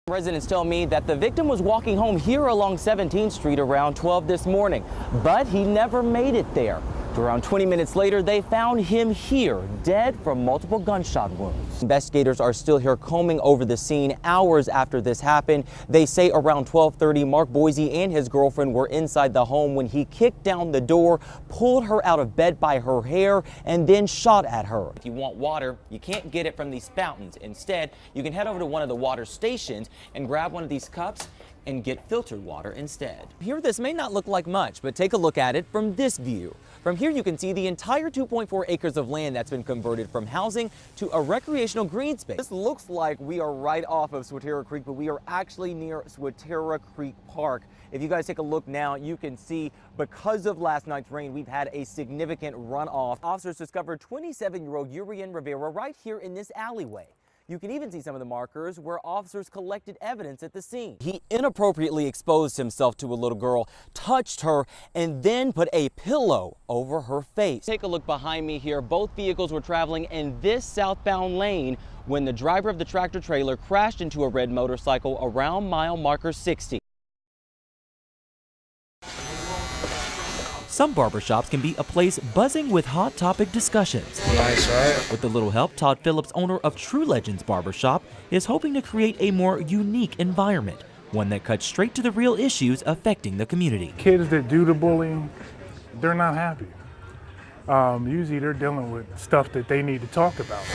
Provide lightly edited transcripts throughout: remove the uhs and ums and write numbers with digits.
Residents tell me that the victim was walking home here along 17th Street around 12 this morning, but he never made it there. Around 20 minutes later, they found him here, dead from multiple gunshot wounds. Investigators are still here combing over the scene hours after this happened. They say around 12:30, Mark Boise and his girlfriend were inside the home when he kicked down the door, pulled her out of bed by her hair, and then shot at her. If you want water, you can't get it from these fountains. Instead, you can head over to one of the water stations and grab one of these cups and get filtered water instead. Here, this may not look like much, but take a look at it from this view. From here, you can see the entire 2.4 acres of land that's been converted from housing to a recreational green space. This looks like we are right off of Swatara Creek, but we are actually near Swatara Creek Park. If you guys take a look now, you can see because of last night's rain, we've had a significant runoff. Officers discovered 27-year-old Urian Rivera right here in this alleyway. You can even see some of the markers where officers collected evidence at the scene. He inappropriately exposed himself to a little girl, touched her, and then put a pillow over her face. Take a look behind me here. Both vehicles were traveling in this southbound lane when the driver of the tractor trailer crashed into a red motorcycle around mile marker 60. Some barbershops can be a place buzzing with hot topic discussions. Nice, right? With a little help, Todd Phillips, owner of True Legends Barbershop, is hoping to create a more unique environment, one that cuts straight to the real issues affecting the community. Kids that do the bullying, they're not happy. Usually they're dealing with stuff that they need to talk about.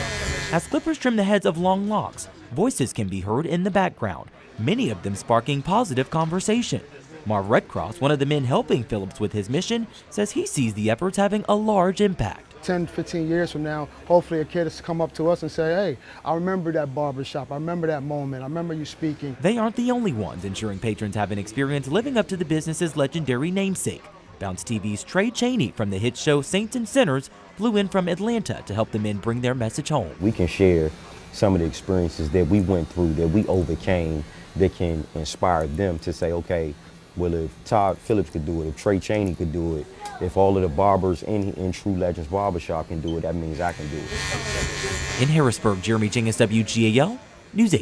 As clippers trim the heads of long locks, voices can be heard in the background, many of them sparking positive conversation. Marv Redcross, one of the men helping Phillips with his mission, says he sees the efforts having a large impact. 10, 15 years from now, hopefully a kid has come up to us and say, hey, I remember that barbershop, I remember that moment, I remember you speaking. They aren't the only ones ensuring patrons have an experience living up to the business's legendary namesake. Bounce TV's Trey Cheney from the hit show Saints and Sinners flew in from Atlanta to help the men bring their message home. We can share some of the experiences that we went through, that we overcame, that can inspire them to say, okay, well, if Todd Phillips could do it, if Trey Cheney could do it, if all of the barbers in True Legends Barbershop can do it, that means I can do it. In Harrisburg, Jeremy Jenkins, WGAL, News 8.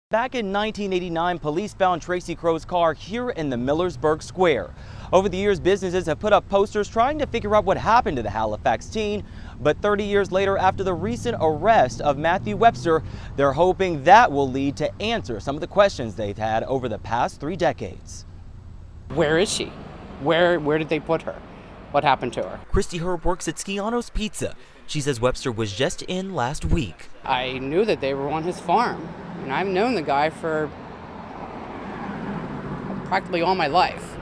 Back in 1989, police found Tracy Crow's car here in the Millersburg Square. Over the years, businesses have put up posters trying to figure out what happened to the Halifax teen. But 30 years later, after the recent arrest of Matthew Webster, they're hoping that will lead to answer some of the questions they've had over the past 3 decades. Where is she? Where did they put her? What happened to her? Christy Herb works at Skiano's Pizza. She says Webster was just in last week. I knew that they were on his farm, and I've known the guy for practically all my life.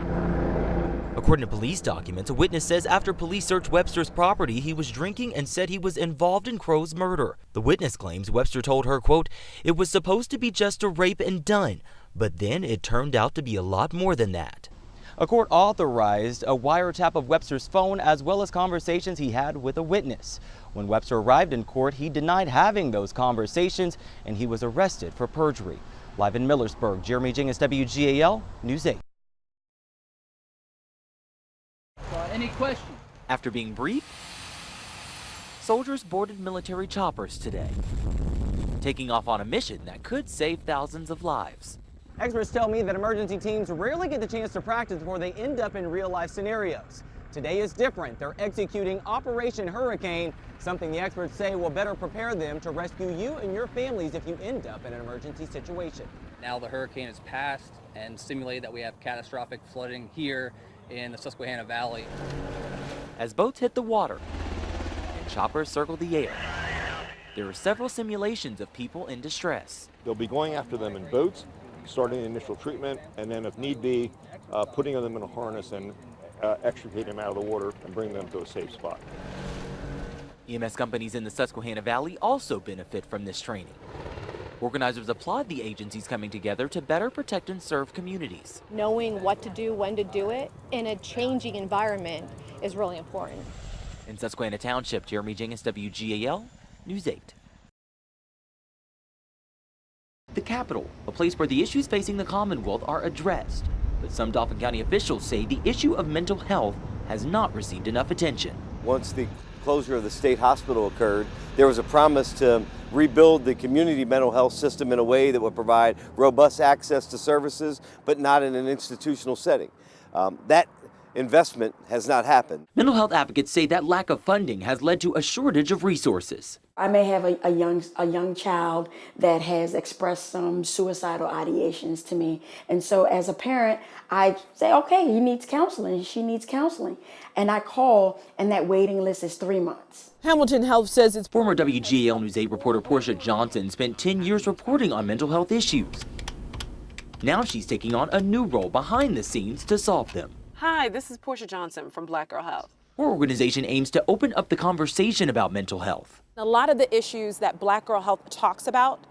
According to police documents, a witness says after police searched Webster's property, he was drinking and said he was involved in Crow's murder. The witness claims Webster told her, quote, "It was supposed to be just a rape and done, but then it turned out to be a lot more than that." A court authorized a wiretap of Webster's phone as well as conversations he had with a witness. When Webster arrived in court, he denied having those conversations and he was arrested for perjury. Live in Millersburg, Jeremy Jenkins, WGAL, News 8. Any questions? After being briefed, soldiers boarded military choppers today, taking off on a mission that could save thousands of lives. Experts tell me that emergency teams rarely get the chance to practice before they end up in real-life scenarios. Today is different. They're executing Operation Hurricane, something the experts say will better prepare them to rescue you and your families if you end up in an emergency situation. Now the hurricane has passed and simulated that we have catastrophic flooding here in the Susquehanna Valley. As boats hit the water and choppers circle the air, there are several simulations of people in distress. They'll be going after them in boats, starting the initial treatment, and then if need be, putting them in a harness and extricating them out of the water and bring them to a safe spot. EMS companies in the Susquehanna Valley also benefit from this training. Organizers applaud the agencies coming together to better protect and serve communities. Knowing what to do, when to do it in a changing environment is really important. In Susquehanna Township, Jeremy Jenkins, WGAL, News 8. The Capitol, a place where the issues facing the Commonwealth are addressed. But some Dauphin County officials say the issue of mental health has not received enough attention. Once the closure of the state hospital occurred, there was a promise to rebuild the community mental health system in a way that would provide robust access to services, but not in an institutional setting. That investment has not happened. Mental health advocates say that lack of funding has led to a shortage of resources. I may have a young child that has expressed some suicidal ideations to me. And so as a parent, I say, okay, he needs counseling, she needs counseling. And I call, and that waiting list is 3 months. Hamilton Health says its former WGAL News 8 reporter Portia Johnson spent 10 years reporting on mental health issues. Now she's taking on a new role behind the scenes to solve them. Hi, this is Portia Johnson from Black Girl Health. Her organization aims to open up the conversation about mental health. A lot of the issues that Black Girl Health talks about,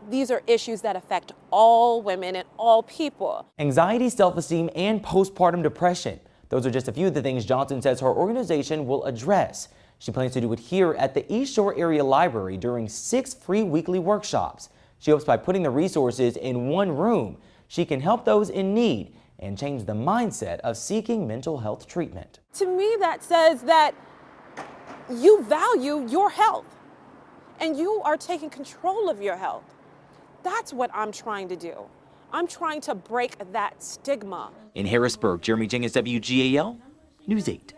these are issues that affect all women and all people. Anxiety, self-esteem, and postpartum depression. Those are just a few of the things Johnson says her organization will address. She plans to do it here at the East Shore Area Library during 6 free weekly workshops. She hopes by putting the resources in one room, she can help those in need and change the mindset of seeking mental health treatment. To me, that says that you value your health and you are taking control of your health. That's what I'm trying to do. I'm trying to break that stigma. In Harrisburg, Jeremy Jenkins, WGAL News 8.